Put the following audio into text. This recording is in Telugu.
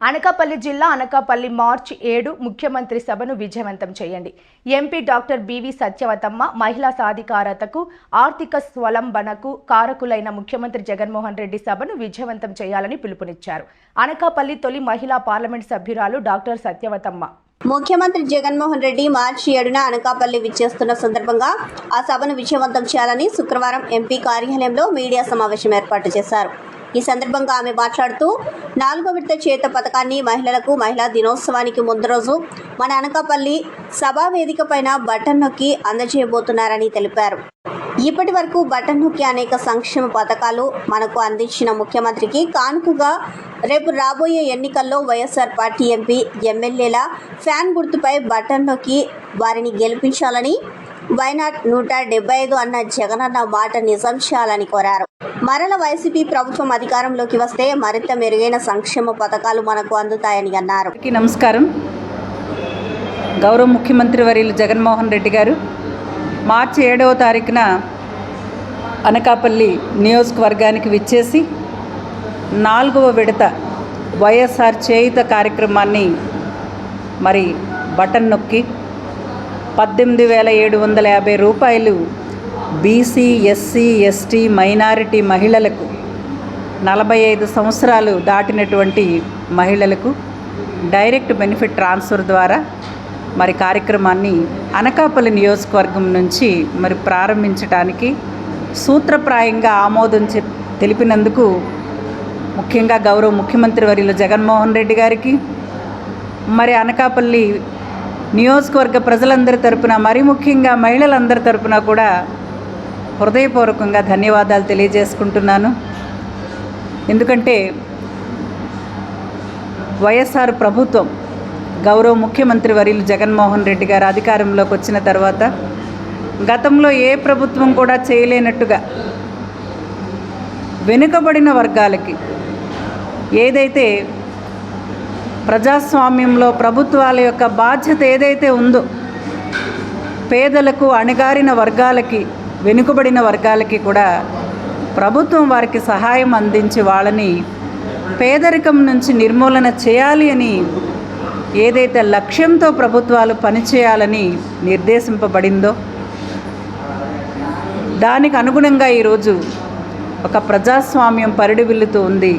అనకాపల్లి జిల్లా అనకాపల్లి మార్చి 7 ముఖ్యమంత్రి సభను విజయవంతం చేయండి. ఎంపీ డాక్టర్ బివి సత్యవతమ్మ మహిళా సాధికారతకు ఆర్థిక స్వలంబనకు కారకులైన ముఖ్యమంత్రి జగన్మోహన్ రెడ్డి సభను విజయవంతం చేయాలని పిలుపునిచ్చారు. అనకాపల్లి తొలి మహిళా పార్లమెంట్ సభ్యురాలు డాక్టర్ సత్యవతమ్మ ముఖ్యమంత్రి జగన్మోహన్ రెడ్డి మార్చి 7న అనకాపల్లి విచ్చేస్తున్న సందర్భంగా ఆ సభను విజయవంతం చేయాలని శుక్రవారం ఎంపీ కార్యాలయంలో మీడియా సమావేశం ఏర్పాటు చేశారు. ఈ సందర్భంగా ఆమె మాట్లాడుతూ 4వ విడత చేత పథకాన్ని మహిళలకు మహిళా దినోత్సవానికి ముందు రోజు మన అనకాపల్లి సభా వేదిక పైన బటన్ నొక్కి అందజేయబోతున్నారని తెలిపారు. ఇప్పటి వరకు బటన్ నొక్కి అనేక సంక్షేమ పథకాలు మనకు అందించిన ముఖ్యమంత్రికి కానుకగా రేపు రాబోయే ఎన్నికల్లో వైఎస్ఆర్ పార్టీ ఎంపీ ఎమ్మెల్యేల ఫ్యాన్ గుర్తుపై బటన్ నొక్కి వారిని గెలిపించాలని, వైనాట్ 175 అన్న జగనన్న మాట నిజం చేయాలని కోరారు. మరల వైసీపీ ప్రభుత్వం అధికారంలోకి వస్తే మరింత మెరుగైన సంక్షేమ పథకాలు మనకు అందుతాయని అన్నారు. నమస్కారం. గౌరవ ముఖ్యమంత్రి వర్యులు జగన్మోహన్ రెడ్డి గారు మార్చి 7వ తారీఖున అనకాపల్లి నియోజకవర్గానికి విచ్చేసి 4వ విడత వైఎస్ఆర్ చేయుత కార్యక్రమాన్ని మరి బటన్ నొక్కి 18,750 రూపాయలు బీసీ, ఎస్సీ, ఎస్టీ, మైనారిటీ మహిళలకు 45 సంవత్సరాలు దాటినటువంటి మహిళలకు డైరెక్ట్ బెనిఫిట్ ట్రాన్స్ఫర్ ద్వారా మరి కార్యక్రమాన్ని అనకాపల్లి నియోజకవర్గం నుంచి మరి ప్రారంభించడానికి సూత్రప్రాయంగా ఆమోదం తెలిపినందుకు ముఖ్యంగా గౌరవ ముఖ్యమంత్రి వర్యులు జగన్మోహన్ రెడ్డి గారికి, మరి అనకాపల్లి నియోజకవర్గ ప్రజలందరి తరపున, మరి ముఖ్యంగా మహిళలందరి తరపున కూడా హృదయపూర్వకంగా ధన్యవాదాలు తెలియజేసుకుంటున్నాను. ఎందుకంటే వైఎస్ఆర్ ప్రభుత్వం గౌరవ ముఖ్యమంత్రి వర్యులు జగన్మోహన్ రెడ్డి గారు అధికారంలోకి వచ్చిన తర్వాత గతంలో ఏ ప్రభుత్వం కూడా చేయలేనట్టుగా వెనుకబడిన వర్గాలకి ఏదైతే ప్రజాస్వామ్యంలో ప్రభుత్వాల యొక్క బాధ్యత ఏదైతే ఉందో పేదలకు, అణగారిన వర్గాలకి, వెనుకబడిన వర్గాలకి కూడా ప్రభుత్వం వారికి సహాయం అందించి వాళ్ళని పేదరికం నుంచి నిర్మూలన చేయాలి అని ఏదైతే లక్ష్యంతో ప్రభుత్వాలు పనిచేయాలని నిర్దేశింపబడిందో దానికి అనుగుణంగా ఈరోజు ఒక ప్రజాస్వామ్యం పరిడివిల్లుతూ ఉంది.